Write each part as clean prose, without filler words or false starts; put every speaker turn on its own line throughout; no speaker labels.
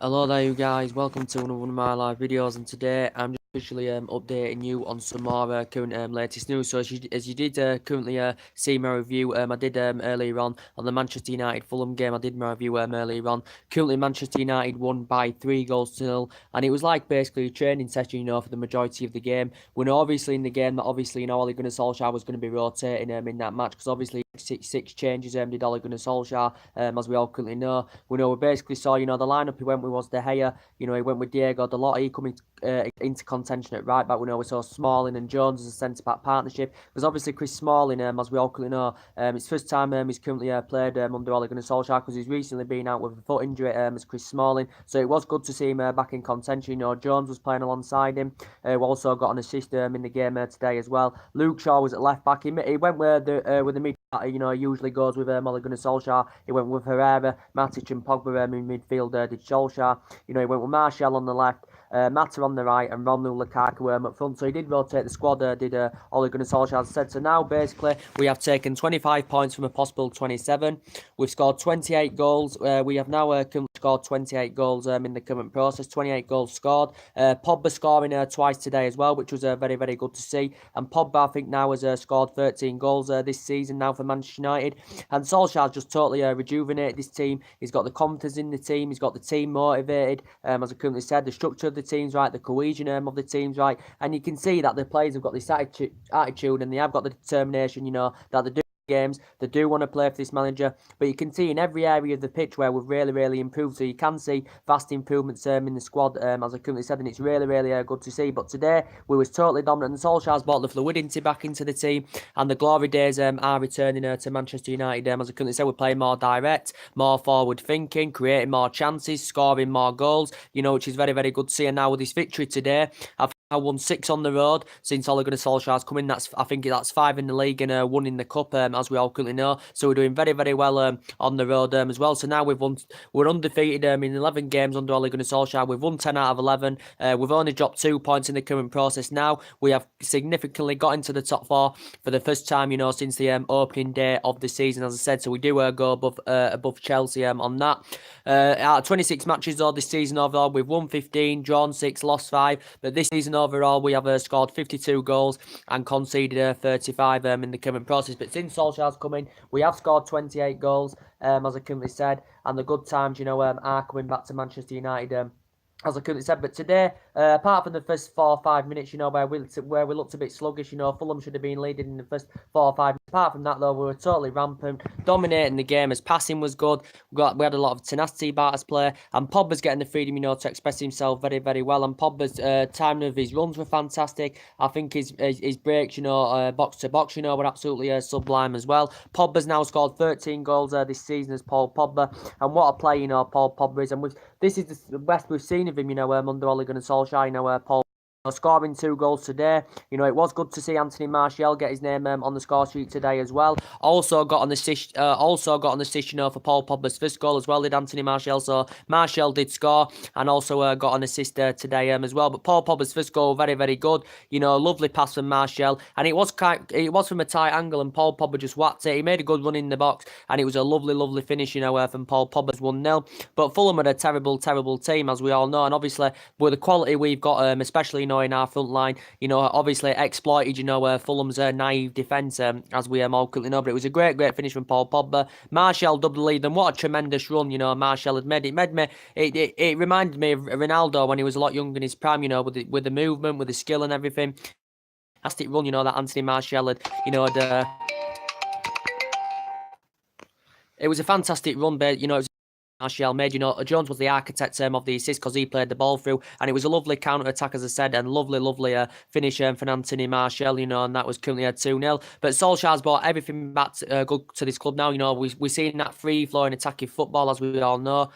Hello there you guys, welcome to another one of my live videos, and today I'm just officially updating you on some more current latest news. So as you did currently see my review, I did earlier on the Manchester United Fulham game. I did my review earlier on. Currently Manchester United won by 3-0, and it was like basically a training session, for the majority of the game. We know obviously in the game that Ole Gunnar Solskjaer was going to be rotating in that match, because obviously six changes did Ole Gunnar Solskjaer, as we all currently know. We basically saw, the lineup he went with was De Gea, he went with Diego Dalot, he coming into contention at right back. We saw Smalling and Jones as a centre-back partnership, because obviously Chris Smalling, as we all currently know, it's first time he's currently played under Ole Gunnar Solskjaer, because he's recently been out with a foot injury as Chris Smalling, so it was good to see him back in contention. Jones was playing alongside him. We also got an assist in the game today as well. Luke Shaw was at left back. He went with the mid. Usually goes with Ole Gunnar Solskjaer. He went with Herrera, Matic and Pogba in midfield, did Solskjaer. He went with Martial on the left, Mata on the right, and Romelu Lukaku up front. So he did rotate the squad, did Ole Gunnar Solskjaer, as I said. So now basically we have taken 25 points from a possible 27. We've scored 28 goals. We have now scored 28 goals in the current process. 28 goals scored. Pogba scoring twice today as well, which was very, very good to see. And Pogba, I think, now has scored 13 goals this season now for Manchester United. And Solskjaer's just totally rejuvenated this team. He's got the confidence in the team. He's got the team motivated. As I currently said, the structure of the team's right, the cohesion of the team's right. And you can see that the players have got this attitude, and they have got the determination, that they do games. They do want to play for this manager, but you can see in every area of the pitch where we've really, really improved. So you can see vast improvements in the squad, as I currently said, and it's really, really good to see. But today we was totally dominant, and Solskjaer's brought the fluidity back into the team, and the glory days are returning to Manchester United. As I currently said, we're playing more direct, more forward thinking, creating more chances, scoring more goals, which is very, very good to see. And now with this victory today, I won 6 on the road since Ole Gunnar Solskjaer's come in. I think that's 5 in the league and 1 in the cup, as we all currently know. So we're doing very, very well on the road as well. So now we're undefeated in 11 games under Ole Gunnar Solskjaer. We've won 10 out of 11. We've only dropped 2 points in the current process. Now we have significantly got into the top 4 for the first time, since the opening day of the season, as I said. So we do go above Chelsea on that. Out of 26 matches though this season overall, we've won 15, drawn 6, lost 5. But this season overall, we have scored 52 goals and conceded 35 in the current process. But since Solskjaer's come in, we have scored 28 goals, as I currently said, and the good times, are coming back to Manchester United. As I currently said, but today, apart from the first 4 or 5 minutes, where we looked a bit sluggish, Fulham should have been leading in the first 4 or 5 minutes. Apart from that, though, we were totally rampant, dominating the game. As passing was good, we had a lot of tenacity about us play, and Pogba's getting the freedom, to express himself very, very well. And Pogba's timing of his runs were fantastic. I think his breaks, box to box, were absolutely sublime as well. Pogba's now scored 13 goals this season as Paul Pogba, and what a play, Paul Pogba is. And this is the best we've seen of him, under Ole Gunnar Solskjaer, Paul scoring 2 goals today. It was good to see Anthony Martial get his name on the score sheet today as well. Also got an assist. For Paul Pogba's first goal as well, did Anthony Martial. So Martial did score and also got an assist today as well. But Paul Pogba's first goal, very, very good. Lovely pass from Martial, and it was from a tight angle, and Paul Pogba just whacked it. He made a good run in the box, and it was a lovely, lovely finish. From Paul Pogba's 1-0. But Fulham are a terrible, terrible team, as we all know, and obviously with the quality we've got, especially in our front line, obviously exploited, Fulham's naive defence, as we all currently know. But it was a great, great finish from Paul Pogba. Martial doubled the lead, and what a tremendous run, Martial had made. It reminded me of Ronaldo when he was a lot younger in his prime, with the movement, with the skill and everything. Fantastic run, that Anthony Martial had, it was a fantastic run, but, it was Martial made. Jones was the architect of the assist, because he played the ball through, and it was a lovely counter-attack, as I said, and lovely finish for Anthony Martial, and that was currently a 2-0. But Solskjaer's brought everything back good to this club now. We're seeing that free-flowing attacking football, as we all know.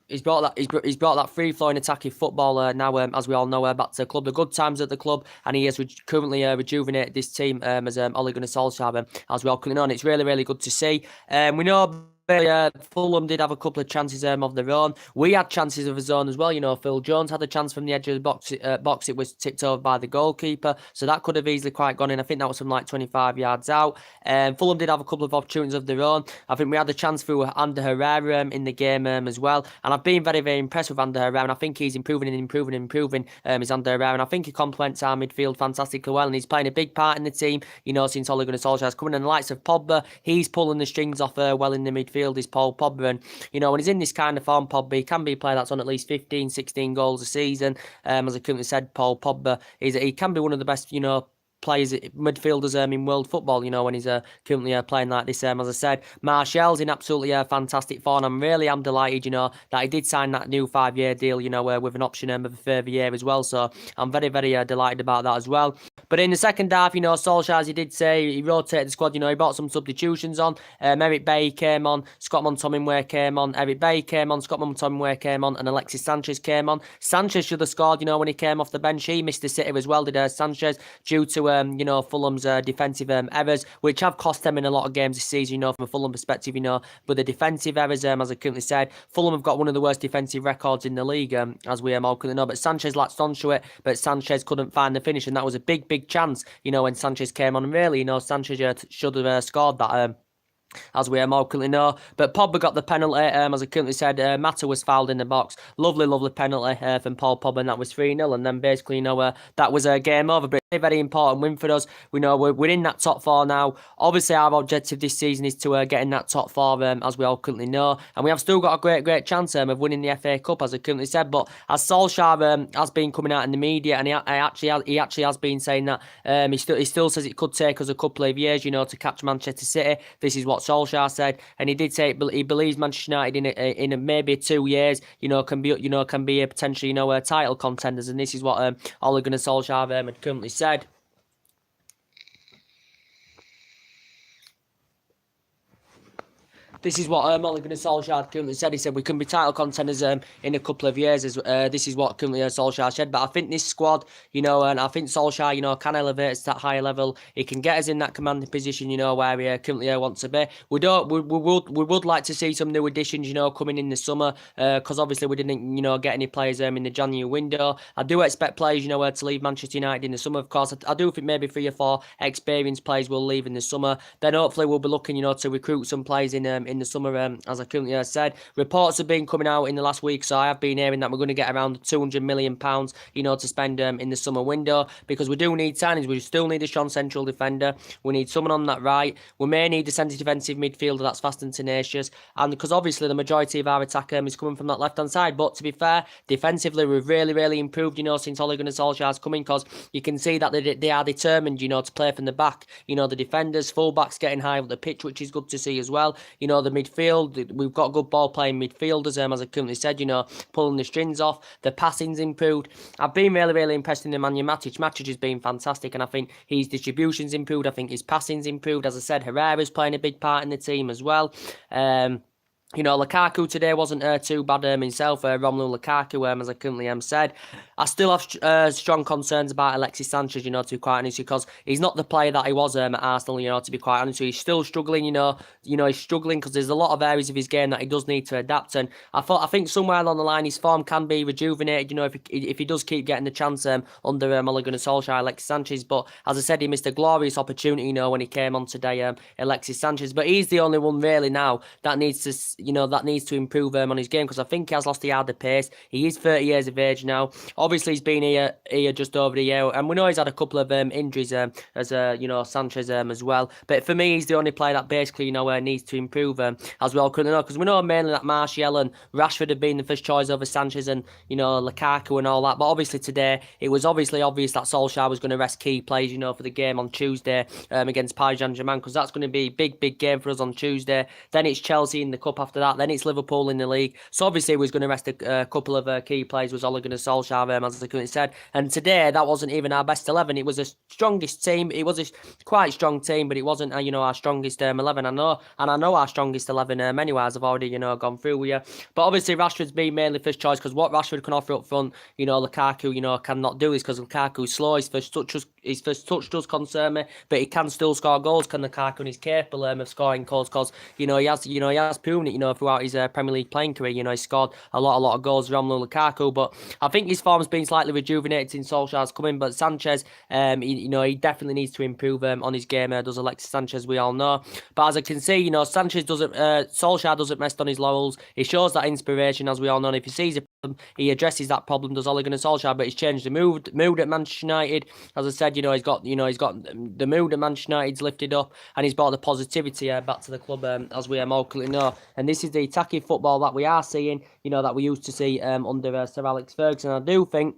He's brought that free-flowing attacking football now, as we all know, back to the club. The good times at the club, and he has currently rejuvenated this team as Ole Gunnar Solskjaer, as we all currently know. And it's really, really good to see. We know Fulham did have a couple of chances of their own. We had chances of his own as well. Phil Jones had a chance from the edge of the box. It was tipped over by the goalkeeper, so that could have easily quite gone in. I think that was from like 25 yards out. Fulham did have a couple of opportunities of their own. I think we had a chance through Ander Herrera in the game as well. And I've been very, very impressed with Ander Herrera, and I think he's improving. Is Ander Herrera, and I think he complements our midfield fantastically well, and he's playing a big part in the team. Since Ole Gunnar Solskjaer's coming, and the likes of Pogba, he's pulling the strings off well in the midfield. Is Paul Pogba, and when he's in this kind of form, Pogba, he can be a player that's on at least 15, 16 goals a season. As I currently said, Paul Pogba he can be one of the best, players, midfielders in world football, when he's currently playing like this. As I said, Martial's in absolutely fantastic form. I'm delighted, that he did sign that new 5-year deal, with an option of a further year as well. So I'm very, very delighted about that as well. But in the second half, Solskjaer, as he did say, he rotated the squad. He brought some substitutions on. Eric Bailly came on, Scott McTominay came on, Eric Bailly came on, Scott McTominay came on, and Alexis Sanchez came on. Sanchez should have scored, when he came off the bench. He missed the sitter as well, did Sanchez, due to Fulham's defensive errors, which have cost them in a lot of games this season. From a Fulham perspective, but the defensive errors, as I currently said, Fulham have got one of the worst defensive records in the league, as we all currently know. But Sanchez latched onto it, but Sanchez couldn't find the finish, and that was a big, big chance, when Sanchez came on. And really, Sanchez should have scored that. As we all currently know. But Pogba got the penalty, as I currently said. Mata was fouled in the box. Lovely, lovely penalty from Paul Pogba, and that was 3-0. And then basically, that was a game over. But a very important win for us. We know we're in that top four now. Obviously, our objective this season is to get in that top four, as we all currently know. And we have still got a great, great chance of winning the FA Cup, as I currently said. But as Solskjaer has been coming out in the media, and he actually has been saying that he still says it could take us a couple of years, to catch Manchester City. This is what Solskjaer said, and he did say he believes Manchester United in maybe 2 years, can be a potentially title contenders, and this is what Ole Gunnar Solskjaer had currently said. This is what Ole Gunnar Solskjaer currently said. He said we can be title contenders in a couple of years. This is what currently Solskjaer said. But I think this squad, and I think Solskjaer, can elevate us to that higher level. He can get us in that commanding position, where we currently want to be. We would like to see some new additions, coming in the summer, because obviously we didn't, get any players in the January window. I do expect players, to leave Manchester United in the summer. Of course, I do think maybe 3 or 4 experienced players will leave in the summer. Then hopefully we'll be looking, to recruit some players in the summer, as I currently said. Reports have been coming out in the last week, so I have been hearing that we're going to get around £200 million, to spend in the summer window, because we do need signings. We still need a strong central defender. We need someone on that right. We may need a centre defensive midfielder that's fast and tenacious, and because obviously the majority of our attack is coming from that left-hand side. But to be fair, defensively we've really, really improved, since Ole Gunnar Solskjaer's coming, because you can see that they are determined, to play from the back. The defenders, full-backs getting high up the pitch, which is good to see as well. The midfield, we've got good ball-playing midfielders, as I currently said, pulling the strings off. The passing's improved. I've been really, really impressed in Nemanja Matic. Matic has been fantastic, and I think his distribution's improved. I think his passing's improved. As I said, Herrera's playing a big part in the team as well. Lukaku today wasn't too bad himself, Romelu Lukaku, as I currently said. I still have strong concerns about Alexis Sanchez, to be quite honest, because he's not the player that he was at Arsenal, to be quite honest. He's still struggling, he's struggling because there's a lot of areas of his game that he does need to adapt, and I think somewhere along the line his form can be rejuvenated, if he does keep getting the chance under Ole Gunnar Solskjaer, Alexis Sanchez. But as I said, he missed a glorious opportunity, when he came on today, Alexis Sanchez. But he's the only one really now that needs to improve on his game, because I think he has lost the yard of pace. He is 30 years of age now. Obviously, he's been here just over a year, and we know he's had a couple of injuries, as Sanchez as well. But for me, he's the only player that basically needs to improve, as we all currently know, because we know mainly that Martial and Rashford have been the first choice over Sanchez and Lukaku and all that. But obviously today, it was obviously obvious that Solskjaer was going to rest key players, for the game on Tuesday against Paris Saint-Germain, because that's going to be a big, big game for us on Tuesday. Then it's Chelsea in the cup after that. Then it's Liverpool in the league. So obviously, we was going to rest a couple of key players. Was Ole Gunnar Solskjaer, as I currently said. And today, that wasn't even our best 11. It was the strongest team. It was a quite strong team, but it wasn't, our strongest 11. I know our strongest 11 anyway, as I've already, gone through with you. But obviously, Rashford's been mainly first choice because what Rashford can offer up front, Lukaku, cannot do this because Lukaku's slow. His first touch does concern me, but he can still score goals. Can Lukaku, and he's capable of scoring goals because he has proven it, throughout his Premier League playing career. He's scored a lot of goals around Lukaku, but I think his form's been slightly rejuvenated since Solskjaer's coming. But Sanchez, he definitely needs to improve on his game. Does Alexis Sanchez, we all know. But as I can see, Sanchez Solskjaer doesn't rest on his laurels. He shows that inspiration, as we all know. And if he sees a problem, he addresses that problem. Does Ole Gunnar Solskjaer? But he's changed the mood at Manchester United. As I said, he's got the mood at Manchester United's lifted up, and he's brought the positivity back to the club, as we all clearly know. And this is the attacking football that we are seeing, that we used to see under Sir Alex Ferguson. I do think,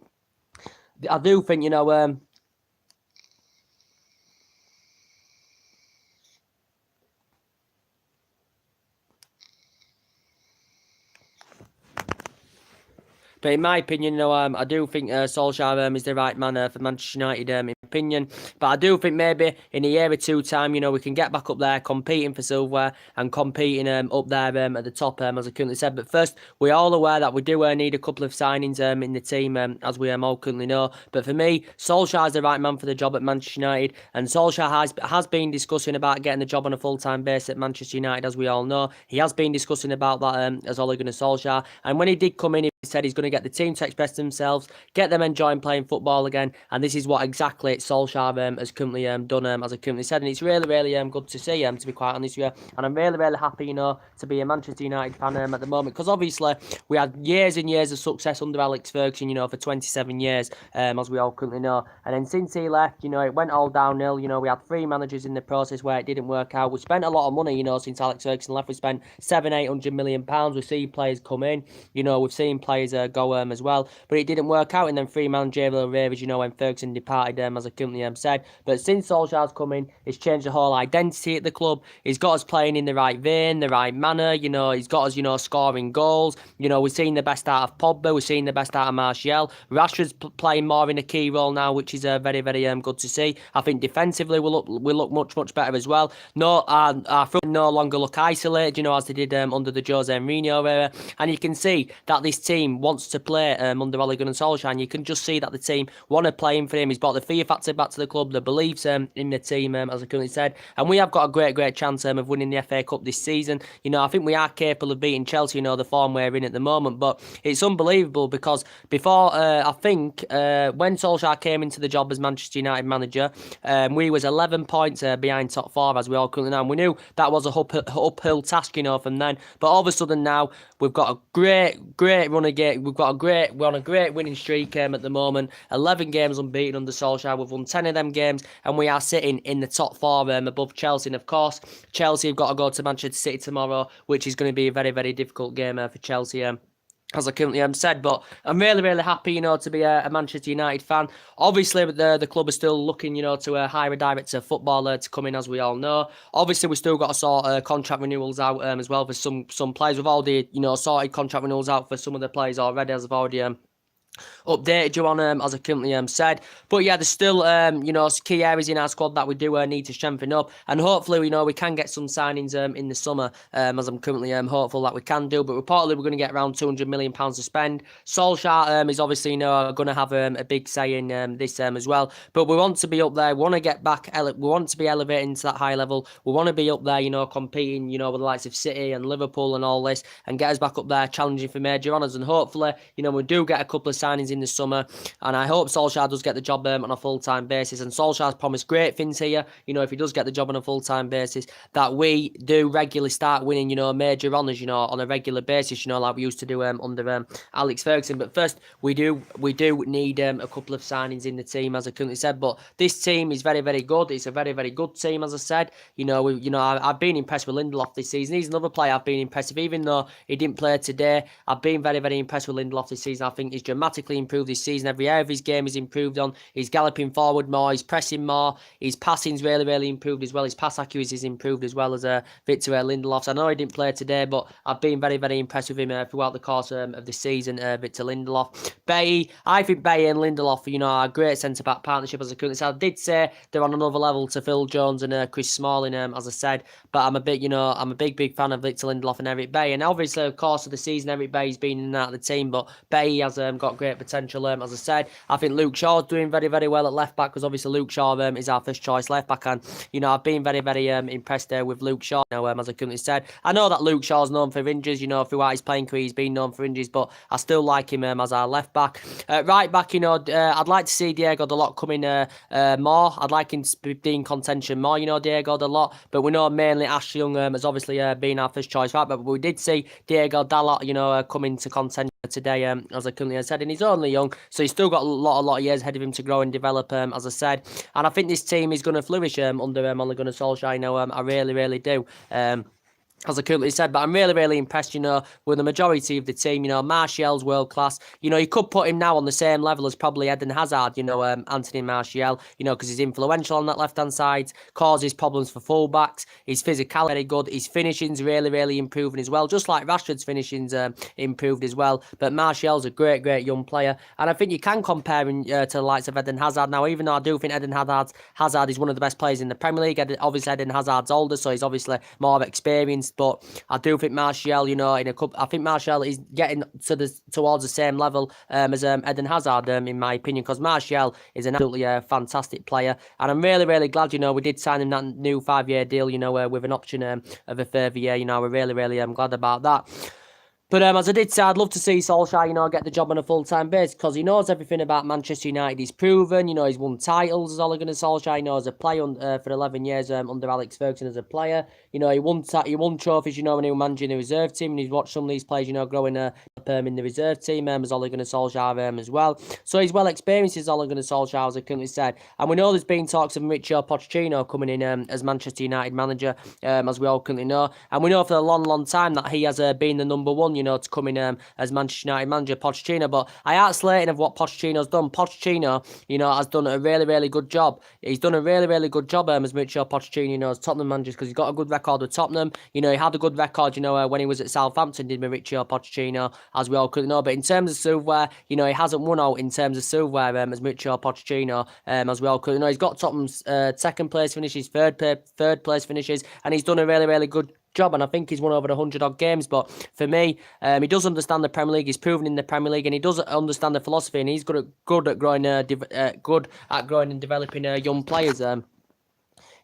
But in my opinion, I do think Solskjaer is the right man for Manchester United, in my opinion. But I do think maybe in a year or two time, we can get back up there competing for silverware and competing up there at the top, as I currently said. But first, we're all aware that we do need a couple of signings in the team, as we all currently know. But for me, Solskjaer is the right man for the job at Manchester United. And Solskjaer has been discussing about getting the job on a full-time basis at Manchester United, as we all know. He has been discussing about that as Ole Gunnar Solskjaer. And when he did come in, he said he's going to get the team to express themselves, get them enjoying playing football again, and this is what exactly Solskjaer has currently done, as I currently said, and it's really, really good to see, to be quite honest with you, and I'm really, really happy, to be a Manchester United fan at the moment, because obviously we had years and years of success under Alex Ferguson, for 27 years, as we all currently know, and then since he left, it went all downhill. We had 3 managers in the process where it didn't work out. We spent a lot of money, since Alex Ferguson left. We spent £700-800 million. We've seen players come in, we've seen players go as well, but it didn't work out in them 3-man Javel Ravens, when Ferguson departed, as I currently said. But since Solskjaer's come in, he's changed the whole identity at the club. He's got us playing in the right vein, the right manner, he's got us, scoring goals. We're seeing the best out of Pogba, we're seeing the best out of Martial. Rashford's playing more in a key role now, which is very, very good to see. I think defensively we look much better as well. No, our front no longer look isolated, as they did under the Jose Mourinho era, and you can see that this team wants to play under Ole Gunnar Solskjaer, and you can just see that the team want to play him for him. He's brought the fear factor back to the club, the beliefs in the team, as I currently said, and we have got a great chance of winning the FA Cup this season. I think we are capable of beating Chelsea, the form we're in at the moment, but it's unbelievable because before, I think, when Solskjaer came into the job as Manchester United manager, we was 11 points behind top 4, as we all currently know, and we knew that was a uphill task, from then, but all of a sudden now, we've got a great run again. We're on a great winning streak at the moment. 11 games unbeaten under Solskjaer. We've won 10 of them games, and we are sitting in the top 4 above Chelsea. And of course, Chelsea have got to go to Manchester City tomorrow, which is going to be a very, very difficult game for Chelsea. As I currently said, but I'm really, really happy, to be a Manchester United fan. Obviously, the club is still looking, to hire a director of football to come in, as we all know. Obviously, we still got to sort contract renewals out as well for some players. We've already, sorted contract renewals out for some of the players already, as I've already updated you on, as I currently said. But yeah, there's still, key areas in our squad that we do need to strengthen up. And hopefully, we can get some signings in the summer, as I'm currently hopeful that we can do. But reportedly, we're going to get around £200 million to spend. Solskjaer is obviously, going to have a big say in this as well. But we want to be up there. We want to get back. We want to be elevating to that high level. We want to be up there, competing, with the likes of City and Liverpool and all this, and get us back up there, challenging for major honours. And hopefully, we do get a couple of signings in the summer, and I hope Solskjaer does get the job on a full-time basis. And Solskjaer's promised great things here, if he does get the job on a full-time basis, that we do regularly start winning, major honours, on a regular basis, like we used to do under Alex Ferguson. But first, we do need a couple of signings in the team, as I currently said. But this team is very, very good. It's a very, very good team, as I said. I've been impressed with Lindelof this season. He's another player I've been impressed with, even though he didn't play today. I've been very, very impressed with Lindelof this season. I think he's dramatic dramatically improved this season. Every area of his game is improved on. He's galloping forward more. He's pressing more. His passing's really, really improved as well. His pass accuracy is improved as well as Victor Lindelof. So I know he didn't play today, but I've been very, very impressed with him throughout the course of the season, Victor Lindelof. Bailly, I think Bailly and Lindelof, are a great centre-back partnership, as I currently said. I did say they're on another level to Phil Jones and Chris Smalling, as I said, but I'm a big fan of Victor Lindelof and Eric Bailly. And obviously, of course, of the season, Eric Bailly's been in and out of the team, but Bailly has got great potential, as I said. I think Luke Shaw's doing very, very well at left-back, because obviously Luke Shaw is our first-choice left-back, and, I've been very, very impressed there with Luke Shaw, as I currently said. I know that Luke Shaw's known for injuries, throughout his playing career, he's been known for injuries, but I still like him as our left-back. Right-back, I'd like to see Diego Dalot coming more. I'd like him to be in contention more, Diego Dalot, but we know mainly Ash Young has obviously been our first-choice right-back, but we did see Diego Dalot, come into contention today, as I currently said, and he's only young, so he's still got a lot of years ahead of him to grow and develop, as I said, and I think this team is going to flourish under Ole Gunnar Solskjaer. I really, really do. As I currently said, but I'm really, really impressed, with the majority of the team. Martial's world class. You could put him now on the same level as probably Eden Hazard, Anthony Martial, because he's influential on that left-hand side, causes problems for fullbacks. His physicality very good. His finishing's really, really improving as well, just like Rashford's finishing's improved as well. But Martial's a great, great young player, and I think you can compare him to the likes of Eden Hazard. Now, even though I do think Eden Hazard is one of the best players in the Premier League, obviously Eden Hazard's older, so he's obviously more experienced. But I do think Martial, I think Martial is getting towards the same level as Eden Hazard, in my opinion, because Martial is an absolutely fantastic player, and I'm really, really glad, we did sign him that new 5-year deal, with an option of a further year. We're really, really glad about that. But as I did say, I'd love to see Solskjaer, get the job on a full-time basis, because he knows everything about Manchester United. He's proven, he's won titles as Ole Gunnar Solskjaer. As a player for 11 years under Alex Ferguson as a player. He won trophies, when he was managing the reserve team, and he's watched some of these players, growing in the reserve team as Ole Gunnar Solskjaer as well. So he's well experienced as Ole Gunnar Solskjaer, as I currently said. And we know there's been talks of Mauricio Pochettino coming in as Manchester United manager, as we all currently know. And we know for a long, long time that he has been the number one, to come in as Manchester United manager, Pochettino. But I asked Leighton of what Pochettino's done. Pochettino, has done a really, really good job. He's done a really, really good job as Mauricio Pochettino, as Tottenham manager, because he's got a good record with Tottenham. He had a good record, when he was at Southampton, did Mauricio Pochettino, as we all could know. But in terms of silverware, he hasn't won out in terms of silverware as Mauricio Pochettino, as we all could know. He's got Tottenham's second place finishes, third place finishes, and he's done a really, really good job, and I think he's won over 100 odd games. But for me, he does understand the Premier League. He's proven in the Premier League, and he does understand the philosophy, and he's good at growing and developing young players.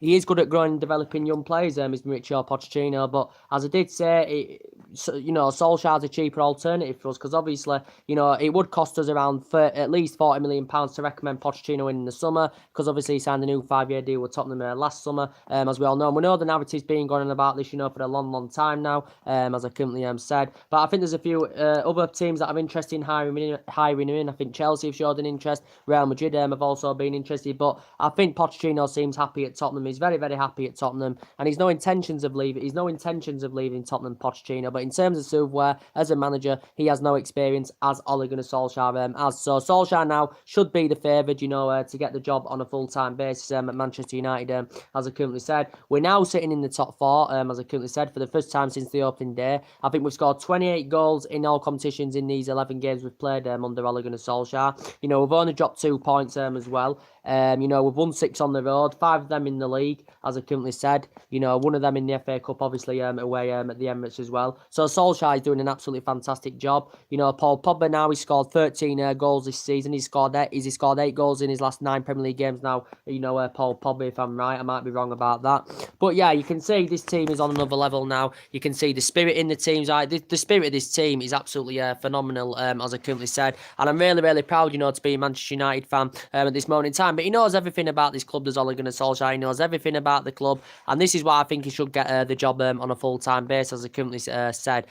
He is good at growing and developing young players, is Mauricio Pochettino. But as I did say, Solskjaer's a cheaper alternative for us, because obviously, it would cost us around at least £40 million to recommend Pochettino in the summer, because obviously he signed a new 5-year deal with Tottenham last summer, as we all know. And we know the narrative's been going on about this, for a long, long time now, as I currently said. But I think there's a few other teams that are interested in hiring him in. I think Chelsea have showed an interest. Real Madrid have also been interested. But I think Pochettino seems happy at Tottenham. He's very, very happy at Tottenham, and he's no intentions of leaving Tottenham, Pochettino. But in terms of silverware, as a manager, he has no experience as Ole Gunnar Solskjaer has. So Solskjaer now should be the favoured, to get the job on a full-time basis at Manchester United, as I currently said. We're now sitting in the top 4, as I currently said, for the first time since the opening day. I think we've scored 28 goals in all competitions in these 11 games we've played under Ole Gunnar Solskjaer. We've only dropped 2 points as well. We've won 6 on the road, 5 of them in the league, as I currently said. One of them in the FA Cup, obviously, away at the Emirates as well. So Solskjaer is doing an absolutely fantastic job. Paul Pogba now, he's scored 13 goals this season. He's scored 8 goals in his last 9 Premier League games now. Paul Pogba, if I'm right. I might be wrong about that. But yeah, you can see this team is on another level now. You can see the spirit in the teams. The spirit of this team is absolutely phenomenal, as I currently said. And I'm really, really proud, to be a Manchester United fan at this moment in time. But he knows everything about this club, does Ole Gunnar Solskjaer. He knows everything about the club. And this is why I think he should get the job on a full-time basis, as I currently said.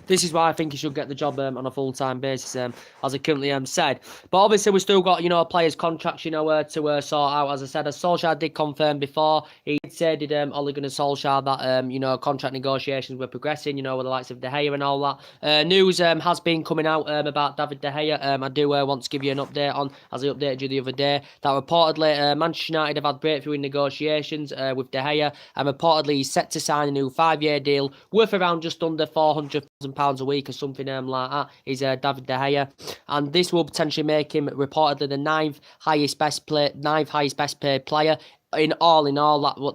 this is why I think he should get the job on a full-time basis, as I currently said. But obviously, we've still got, players' contracts, to sort out. As I said, as Solskjaer did confirm before, he did say, Ole Gunnar Solskjaer, that, contract negotiations were progressing, with the likes of De Gea and all that. News has been coming out about David De Gea. I do want to give you an update on, as I updated you the other day, that reportedly Manchester United have had breakthrough in negotiations with De Gea, and reportedly he's set to sign a new 5-year deal worth around just under £400,000 a week or something like that. Is David De Gea, and this will potentially make him reportedly the ninth highest best paid player in all,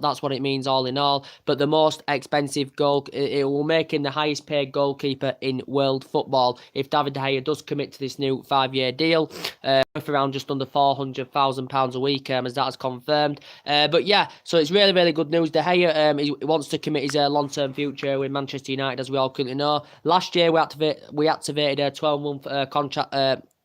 that's what it means, all in all. But the most expensive goal, it will make him the highest paid goalkeeper in world football if David De Gea does commit to this new 5-year deal, worth around just under £400,000 a week, as that is confirmed. But yeah, so it's really, really good news. De Gea, he wants to commit his long-term future with Manchester United, as we all currently know. Last year, we activated a 12-month contract.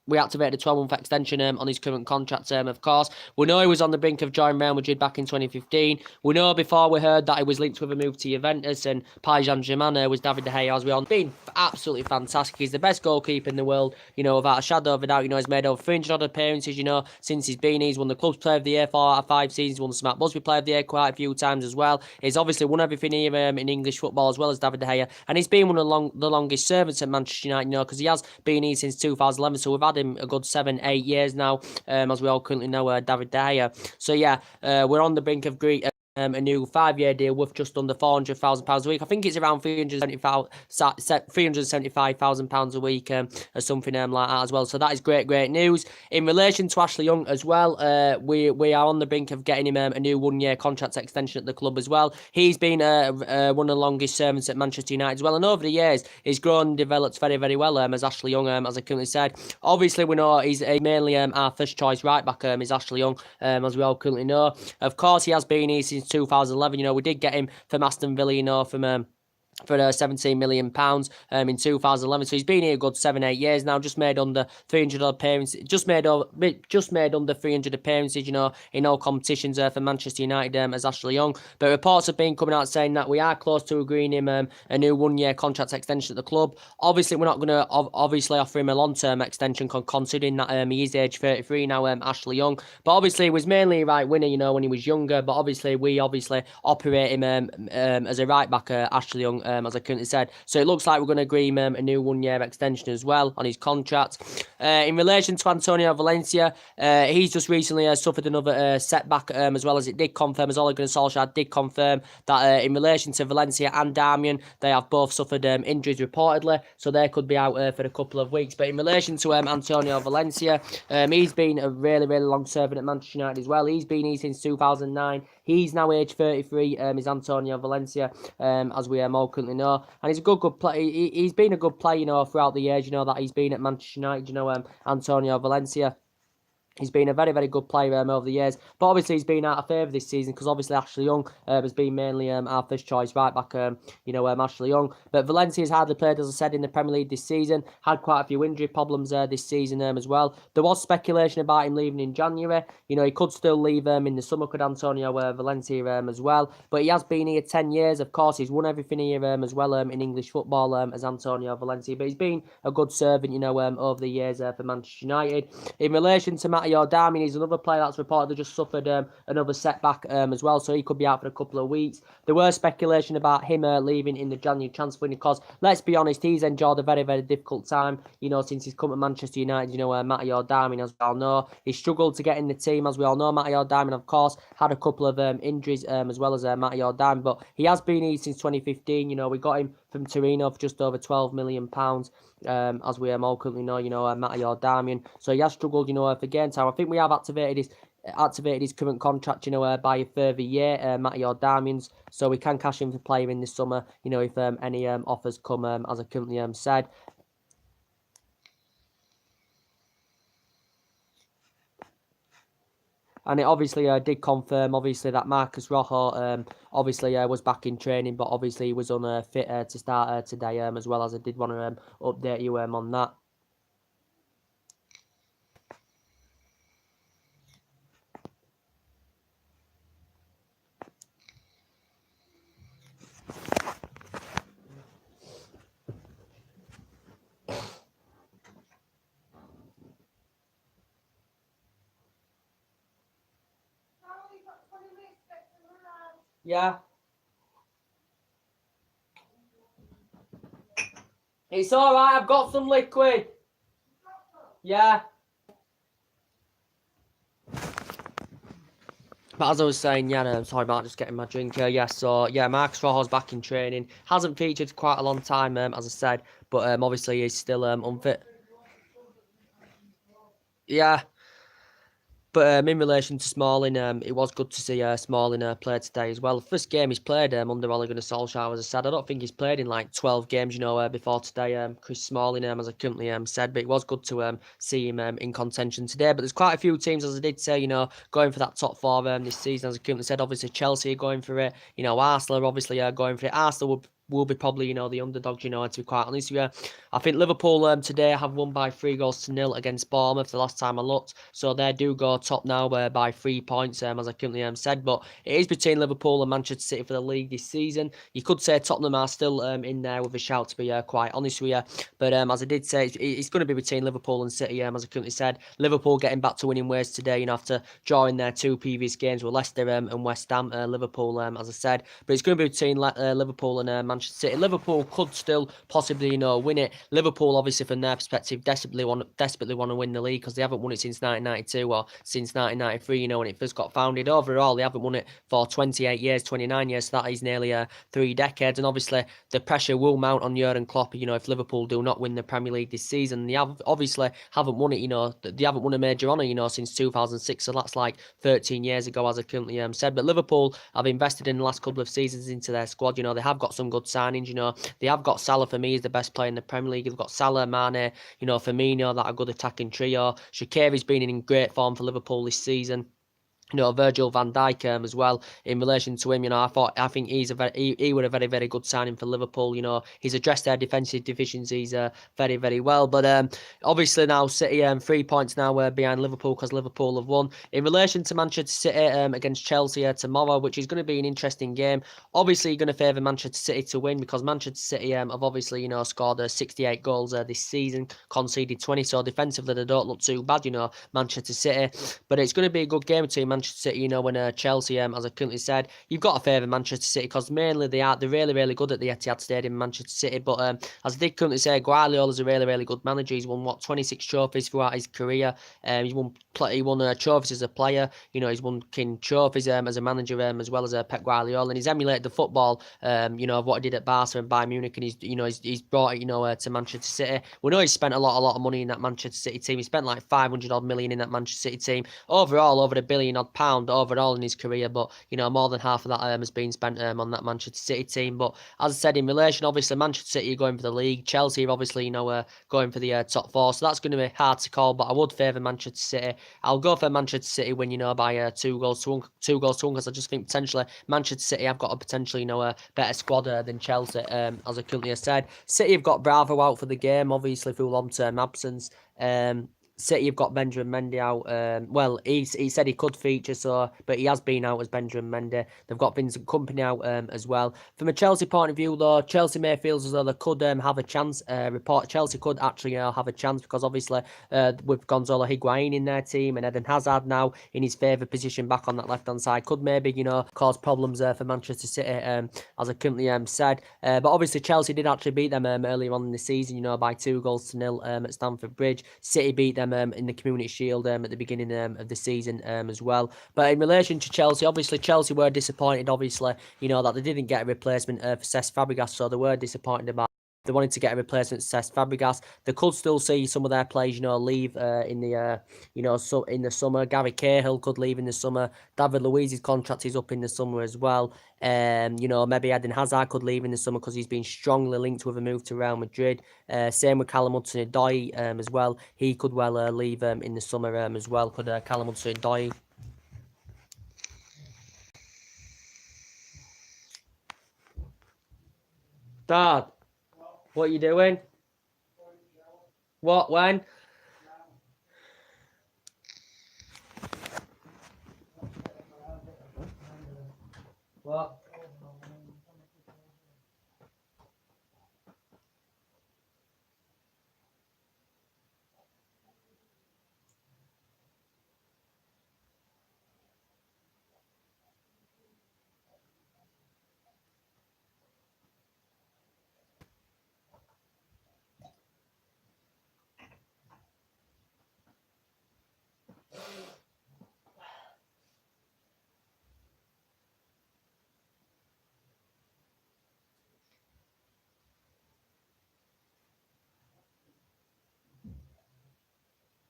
We activated a 12-month extension on his current contract term, of course. We know he was on the brink of joining Real Madrid back in 2015. We know before we heard that he was linked with a move to Juventus, and Paris Saint-Germain was David De Gea, as we all know. Been absolutely fantastic. He's the best goalkeeper in the world, without a shadow of a doubt. He's made over 300 odd appearances, since he's been here. He's won the Club's Player of the Year 4 out of 5 seasons. He's won the Smart Busby Player of the Year quite a few times as well. He's obviously won everything here in English football, as well as David De Gea. And he's been one of the longest servants at Manchester United, because he has been here since 2011. So we've had him a good 7-8 years now, as we all currently know, David De Gea. So yeah, we're on the brink of a new 5-year deal worth just under £400,000 a week. I think it's around £375,000 a week, or something like that as well. So that is great news. In relation to Ashley Young as well, we are on the brink of getting him a new 1-year contract extension at the club as well. He's been one of the longest servants at Manchester United as well, and over the years he's grown and developed very, very well, as Ashley Young, as I currently said. Obviously, we know he's mainly our first choice right back, is Ashley Young, as we all currently know. Of course, he has been here since 2011. We did get him from Aston Villa, from for £17 million in 2011. So he's been here a good 7-8 years now. Just made under 300 appearances. Just made under 300 appearances, in all competitions for Manchester United, as Ashley Young. But reports have been coming out saying that we are close to agreeing him a new 1-year contract extension at the club. Obviously, we're not going to obviously offer him a long-term extension, considering that he is age 33 now, Ashley Young. But obviously, he was mainly a right winger, when he was younger. But obviously, we operate him as a right back, Ashley Young, as I currently said. So it looks like we're going to agree him a new 1-year extension as well on his contract. In relation to Antonio Valencia, he's just recently suffered another setback, as well, as it did confirm, as Ole Gunnar Solskjaer did confirm that in relation to Valencia and Darmian, they have both suffered injuries reportedly, so they could be out for a couple of weeks. But in relation to Antonio Valencia, he's been a really, really long servant at Manchester United as well. He's been here since 2009. He's now age 33, is Antonio Valencia, as we all currently know. And he's a good player. He's been a good player, throughout the years, that he's been at Manchester United, Antonio Valencia. He's been a very, very good player over the years. But obviously, he's been out of favour this season because obviously Ashley Young has been mainly our first choice right back, Ashley Young. But Valencia's hardly played, as I said, in the Premier League this season. Had quite a few injury problems this season as well. There was speculation about him leaving in January. He could still leave in the summer, could Antonio Valencia as well. But he has been here 10 years. Of course, he's won everything here as well in English football as Antonio Valencia. But he's been a good servant, over the years for Manchester United. In relation to Matteo Darmian, he's another player that's reportedly just suffered another setback as well, so he could be out for a couple of weeks. There were speculation about him leaving in the January transfer window because, let's be honest, he's enjoyed a very, very difficult time, since he's come to Manchester United, Matteo Darmian, as we all know. He struggled to get in the team, as we all know. Matteo Darmian, of course, had a couple of injuries as well as Matteo Darmian, but he has been here since 2015. We got him from Torino for just over £12 million. As we all currently know, Matteo Darmian. So he has struggled, for game time. I think we have activated his current contract, by a further year, Matteo Darmian's. So we can cash in for player in this summer, if any offers come, as I currently said. And it obviously did confirm, that Marcus Rojo was back in training, but obviously he was unfit to start today, as well, as I did want to update you on that. Yeah. It's alright, I've got some liquid. Yeah. But as I was saying, yeah, no, sorry about just getting my drink here. Yeah, so yeah, Marcus Rojo's back in training. Hasn't featured quite a long time, as I said, but obviously he's still unfit. Yeah. But in relation to Smalling, it was good to see Smalling play today as well. The first game he's played under Ole Gunnar Solsjaker, as I said. I don't think he's played in like 12 games, before today. Chris Smalling, as I currently said, but it was good to see him in contention today. But there's quite a few teams, as I did say, going for that top four this season. As I currently said, obviously Chelsea are going for it. Arsenal are obviously going for it. Arsenal will be probably, the underdogs, to be quite honest with you. I think Liverpool today have won by 3-0 against Bournemouth the last time I looked. So they do go top now by 3 points, as I currently said. But it is between Liverpool and Manchester City for the league this season. You could say Tottenham are still in there with a shout, to be quite honest with you. But as I did say, it's going to be between Liverpool and City, as I currently said. Liverpool getting back to winning ways today, after drawing their 2 previous games with Leicester and West Ham. Liverpool, as I said. But it's going to be between Liverpool and Manchester City. Liverpool could still possibly, win it. Liverpool, obviously, from their perspective, desperately want to win the league because they haven't won it since 1992 or since 1993, when it first got founded. Overall, they haven't won it for 28 years, 29 years, so that is nearly 3 decades. And obviously, the pressure will mount on Jurgen Klopp, if Liverpool do not win the Premier League this season. They obviously haven't won it, they haven't won a major honour, since 2006, so that's like 13 years ago, as I currently said. But Liverpool have invested in the last couple of seasons into their squad. They have got some good signings. They have got Salah, for me, is the best player in the Premier League. They've got Salah, Mane, Firmino, that a good attacking trio. Shaqiri's been in great form for Liverpool this season. Virgil van Dijk as well. In relation to him, I think he was a very, very good signing for Liverpool. He's addressed their defensive deficiencies very, very well. But obviously now City 3 points now behind Liverpool because Liverpool have won. In relation to Manchester City against Chelsea tomorrow, which is going to be an interesting game. Obviously, you're going to favour Manchester City to win because Manchester City have obviously scored 68 goals this season, conceded 20. So defensively they don't look too bad. Manchester City, but it's going to be a good game between Manchester City, and Chelsea, as I currently said. You've got to favour Manchester City because mainly they're really, really good at the Etihad Stadium, Manchester City. But as I did currently say, Guardiola's a really, really good manager. He's won 26 trophies throughout his career. He won trophies as a player. He's won King trophies as a manager, as well as Pep Guardiola, and he's emulated the football, of what he did at Barca and Bayern Munich, and he's brought it, to Manchester City. We know he's spent a lot of money in that Manchester City team. He spent like 500 odd million in that Manchester City team. Overall, over £1 billion odd overall in his career, but more than half of that has been spent on that Manchester City team. But as I said, in relation, obviously Manchester City are going for the league. Chelsea are obviously going for the top four, so that's going to be hard to call. But I would favour Manchester City. I'll go for Manchester City win, by 2-1 because I just think potentially Manchester City have got a potentially a better squad than Chelsea. As I currently said, City have got Bravo out for the game, obviously through long-term absence. City have got Benjamin Mendy out. Well, he said he could feature, but he has been out as Benjamin Mendy. They've got Vincent Kompany out as well. From a Chelsea point of view, though, Chelsea may feel as though they could have a chance. Chelsea could actually have a chance because obviously with Gonzalo Higuain in their team and Eden Hazard now in his favoured position back on that left-hand side could maybe cause problems for Manchester City, as I currently said. But obviously Chelsea did actually beat them earlier on in the season, by 2-0 at Stamford Bridge. City beat them in the Community Shield at the beginning of the season as well. But in relation to Chelsea, obviously Chelsea were disappointed, obviously, that they didn't get a replacement for Cesc Fabregas, so they were disappointed about. They wanted to get a replacement to Cesc Fabregas. They could still see some of their players, leave in the, in the summer. Gary Cahill could leave in the summer. David Luiz's contract is up in the summer as well. Maybe Eden Hazard could leave in the summer because he's been strongly linked with a move to Real Madrid. Same with Callum Hudson-Odoi as well. He could well leave in the summer as well. Could Callum Hudson-Odoi? Dad, what are you doing? What? When? What?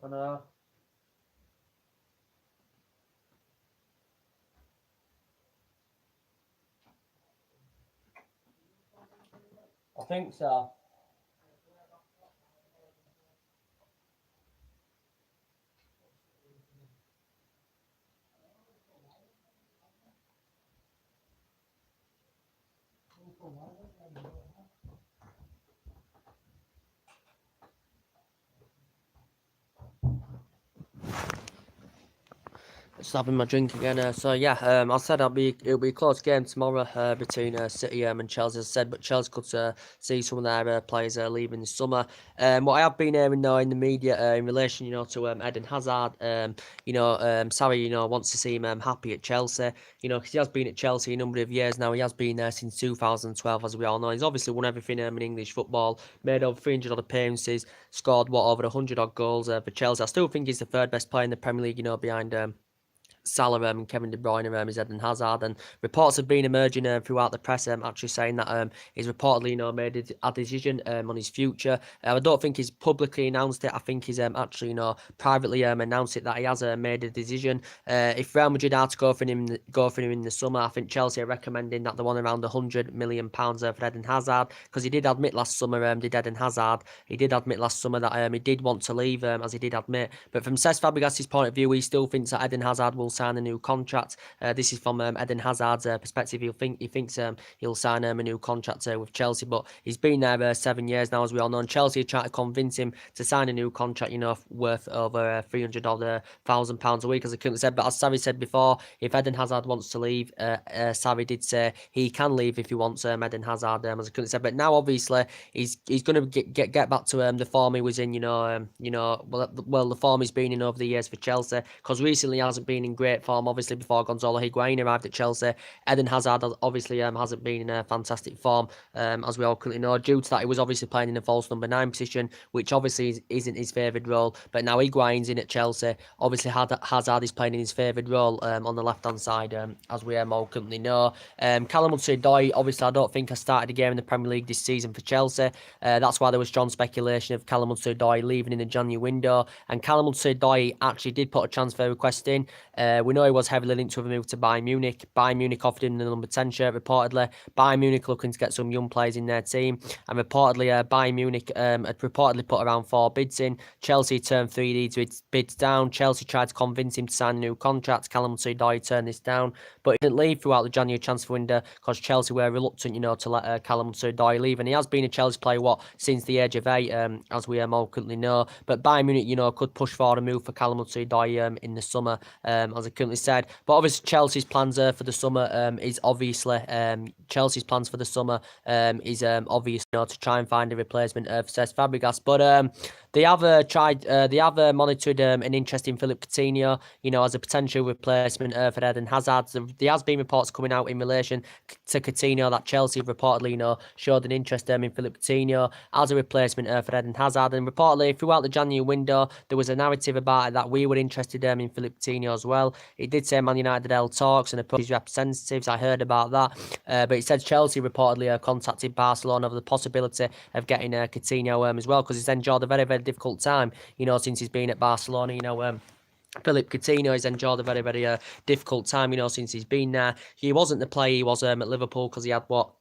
I know. I think so. Just having my drink again. So yeah, I said it'll be a close game tomorrow between City and Chelsea. As I said, but Chelsea could see some of their players leaving this summer. What I have been hearing though in the media in relation, to Eden Hazard, Sarri, wants to see him happy at Chelsea. Because he has been at Chelsea a number of years now. He has been there since 2012, as we all know. He's obviously won everything in English football, made over 300 odd appearances, scored over 100 odd goals for Chelsea. I still think he's the third best player in the Premier League. Behind Salah and Kevin De Bruyne is Eden Hazard, and reports have been emerging throughout the press actually saying that he's reportedly made a decision on his future. I don't think he's publicly announced it. I think he's actually privately announced it that he has made a decision. If Real Madrid are to go for him in the summer, I think Chelsea are recommending that they want around £100 million for Eden Hazard, because he did admit last summer, he did admit last summer that he did want to leave, as he did admit. But from Cesc Fabregas' point of view, he still thinks that Eden Hazard will sign a new contract. This is from Eden Hazard's perspective. He thinks he'll sign a new contract with Chelsea, but he's been there 7 years now, as we all know. And Chelsea are trying to convince him to sign a new contract, worth over £300,000 a week, as I couldn't said. But as Sarri said before, if Eden Hazard wants to leave, Sarri did say he can leave if he wants Eden Hazard, as I couldn't said. But now obviously he's going to get back to the form he was in. The form he's been in over the years for Chelsea, because recently he hasn't been in great form. Obviously, before Gonzalo Higuain arrived at Chelsea, Eden Hazard obviously hasn't been in a fantastic form, as we all currently know, due to that he was obviously playing in a false number 9 position, which obviously isn't his favoured role. But now Higuain's in at Chelsea, obviously Hazard is playing in his favoured role on the left-hand side, as we all currently know. Callum Hudson-Odoi, obviously I don't think has started a game in the Premier League this season for Chelsea. That's why there was strong speculation of Callum Hudson-Odoi leaving in the January window, and Callum Hudson-Odoi actually did put a transfer request in. We know he was heavily linked to a move to Bayern Munich. Bayern Munich offered him the number 10 shirt, reportedly. Bayern Munich looking to get some young players in their team, and reportedly Bayern Munich had reportedly put around 4 bids in. Chelsea turned 3 bids down. Chelsea tried to convince him to sign a new contract. Callum Hudson-Odoi turned this down, but he didn't leave throughout the January transfer window because Chelsea were reluctant, to let Callum Hudson-Odoi leave, and he has been a Chelsea player since the age of 8, as we all currently know. But Bayern Munich, could push for a move for Callum Hudson-Odoi in the summer, as I currently said. But obviously Chelsea's plans for the summer is obviously Chelsea's plans for the summer is obviously to try and find a replacement for Cesc Fabregas. But they have monitored an interest in Philippe Coutinho, as a potential replacement for Eden Hazard. There has been reports coming out in relation to Coutinho that Chelsea have reportedly, showed an interest in Philippe Coutinho as a replacement for Eden Hazard. And reportedly throughout the January window, there was a narrative about it that we were interested in Philippe Coutinho as well. It did say Man United held talks and approached his representatives. I heard about that, but it said Chelsea reportedly contacted Barcelona over the possibility of getting Coutinho as well, because he's enjoyed a very, very difficult time, since he's been at Barcelona. Philippe Coutinho has enjoyed a very, very difficult time, since he's been there. He wasn't the player he was at Liverpool, because he had 4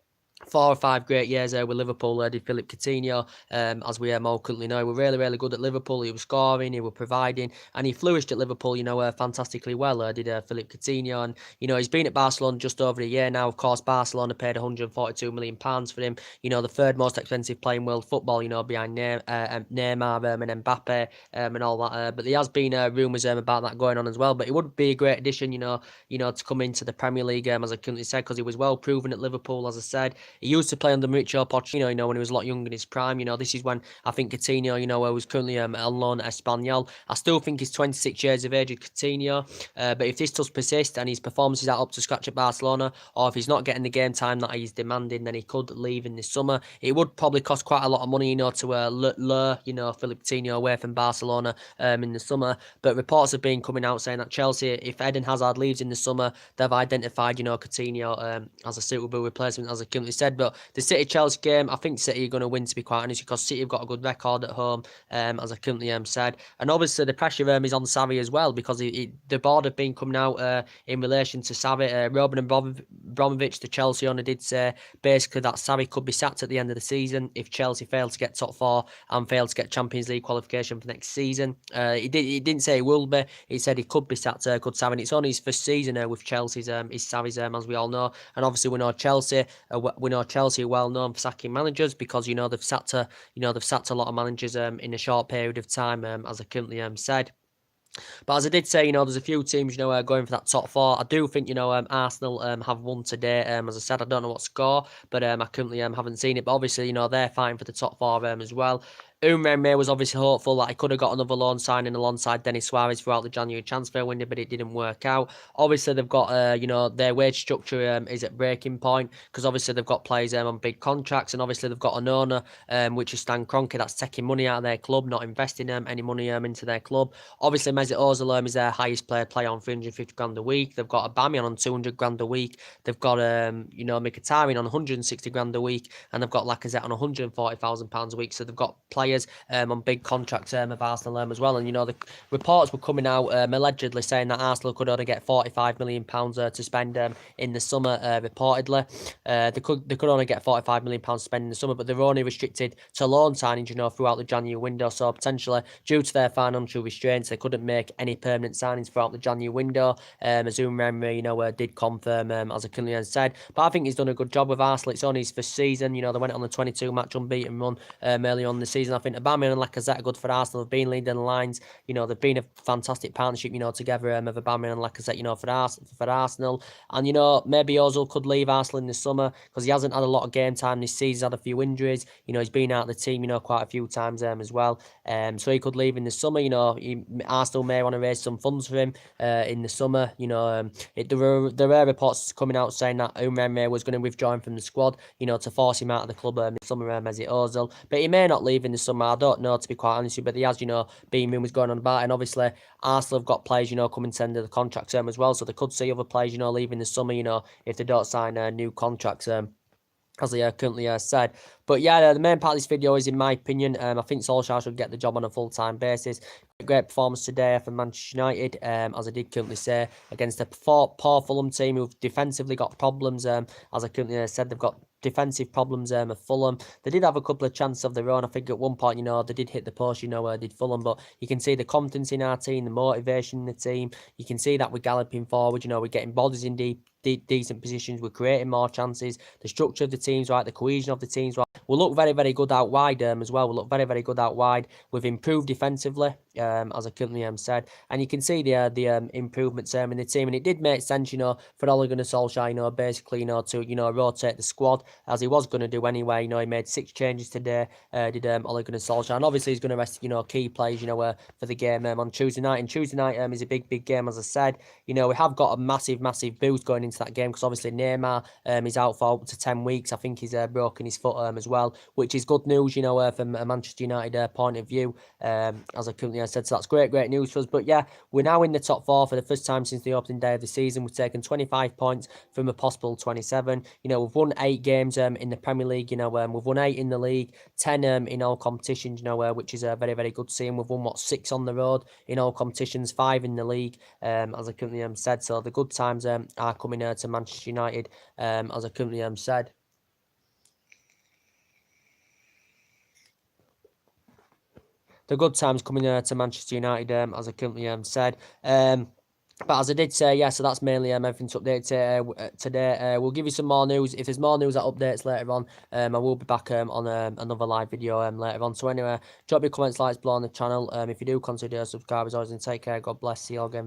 or 5 great years with Liverpool, did Philippe Coutinho, as we all currently know. He was really, really good at Liverpool. He was scoring, he was providing, and he flourished at Liverpool, fantastically well, did Philippe Coutinho. And, he's been at Barcelona just over a year now. Of course, Barcelona paid £142 million for him, the third most expensive player in world football, behind Neymar and Mbappe and all that. But there has been rumours about that going on as well. But it would be a great addition, to come into the Premier League, as I currently said, because he was well proven at Liverpool, as I said. He used to play under Mauricio Pochettino, when he was a lot younger in his prime. This is when I think Coutinho, was currently on loan at Espanyol. I still think he's 26 years of age, Coutinho. But if this does persist and his performances are up to scratch at Barcelona, or if he's not getting the game time that he's demanding, then he could leave in this summer. It would probably cost quite a lot of money, to lure, Philippe Coutinho away from Barcelona in the summer. But reports have been coming out saying that Chelsea, if Eden Hazard leaves in the summer, they've identified, Coutinho as a suitable replacement, as I currently said. But the City-Chelsea game, I think City are going to win, to be quite honest, because City have got a good record at home, as I currently said. And obviously the pressure is on Sarri as well, because the board have been coming out in relation to Sarri. Roman Abramovich, the Chelsea owner, did say basically that Sarri could be sacked at the end of the season if Chelsea fail to get top four and fail to get Champions League qualification for next season. He didn't say he will be. He said he could be sacked. Could Sarri? And it's only his first season with Chelsea's. Is Sarri's, as we all know. And obviously we know Chelsea. We know Chelsea are well known for sacking managers, because they've sacked a lot of managers in a short period of time, as I currently said. But as I did say, there's a few teams, going for that top four. I do think, Arsenal have won today. As I said, I don't know what score, but I currently haven't seen it. But obviously, they're fighting for the top four as well. Umremme was obviously hopeful that he could have got another loan signing alongside Denis Suarez throughout the January transfer window, but it didn't work out. Obviously, they've got, their wage structure is at breaking point, because obviously they've got players on big contracts, and obviously they've got an owner, which is Stan Kroenke, that's taking money out of their club, not investing any money into their club. Obviously, Mesut Ozil is their highest paid player on 350 grand a week. They've got Aubameyang on 200 grand a week. They've got, Mkhitaryan on 160 grand a week, and they've got Lacazette on 140,000 pounds a week. So they've got players on big contracts of Arsenal as well. And the reports were coming out allegedly saying that Arsenal could only get 45 million pounds to spend in the summer. Reportedly, they could only get 45 million pounds to spend in the summer, but they're only restricted to loan signings, throughout the January window. So potentially, due to their financial restraints, they couldn't make any permanent signings throughout the January window. As Umremme, did confirm, as I currently said. But I think he's done a good job with Arsenal. It's only his first season. They went on the 22-match unbeaten run early on in the season. I think Aubameyang and Lacazette are good for Arsenal. They've been leading the lines. They've been a fantastic partnership, together of Aubameyang and Lacazette, for Arsenal. And, maybe Ozil could leave Arsenal in the summer, because he hasn't had a lot of game time this season. He's had a few injuries. He's been out of the team, quite a few times as well. So he could leave in the summer. Arsenal may want to raise some funds for him in the summer. There were reports coming out saying that Umremme was going to withdraw him from the squad, to force him out of the club in the summer, Mesut Ozil. But he may not leave in the summer. I don't know, to be quite honest with you, but he has, been rumours going on about it. And obviously, Arsenal have got players, coming to the end of the contract term as well. So they could see other players, leaving the summer, if they don't sign new contracts. As I currently said. But yeah, the main part of this video is, in my opinion, I think Solsjaker should get the job on a full-time basis. Great performance today for Manchester United, as I did currently say, against a poor Fulham team who've defensively got problems. As I currently said, they've got defensive problems of Fulham. They did have a couple of chances of their own. I think at one point, they did hit the post, did Fulham. But you can see the confidence in our team, the motivation in the team. You can see that we're galloping forward. We're getting bodies in decent positions. We're creating more chances. The structure of the team's right. The cohesion of the team's right. We'll look very, very good out wide as well. We'll look very, very good out wide. We've improved defensively, as I currently said. And you can see the improvements in the team. And it did make sense, for Ole Gunnar Solskjaer, basically, to, rotate the squad, as he was going to do anyway. He made 6 changes today, did Ole Gunnar Solskjaer. And obviously he's going to rest, key players, for the game on Tuesday night. And Tuesday night is a big, big game, as I said. We have got a massive, massive boost going into that game, because obviously Neymar is out for up to 10 weeks. I think he's broken his foot as well, which is good news, from a Manchester United point of view, as I currently said. So that's great news for us. But yeah, we're now in the top 4 for the first time since the opening day of the season. We've taken 25 points from a possible 27. We've won 8 games in the Premier League. We've won 8 in the league, 10 in all competitions, which is very, very good to see. And we've won 6 on the road in all competitions, 5 in the league, as I currently said. So the good times are coming to Manchester United, as I currently said. The good times coming to Manchester United, as I currently said. But as I did say, yeah, so that's mainly everything to update today. We'll give you some more news. If there's more news that updates later on, I will be back on another live video later on. So anyway, drop your comments, likes below on the channel. If you do, consider subscribing as always, and take care. God bless. See you all again.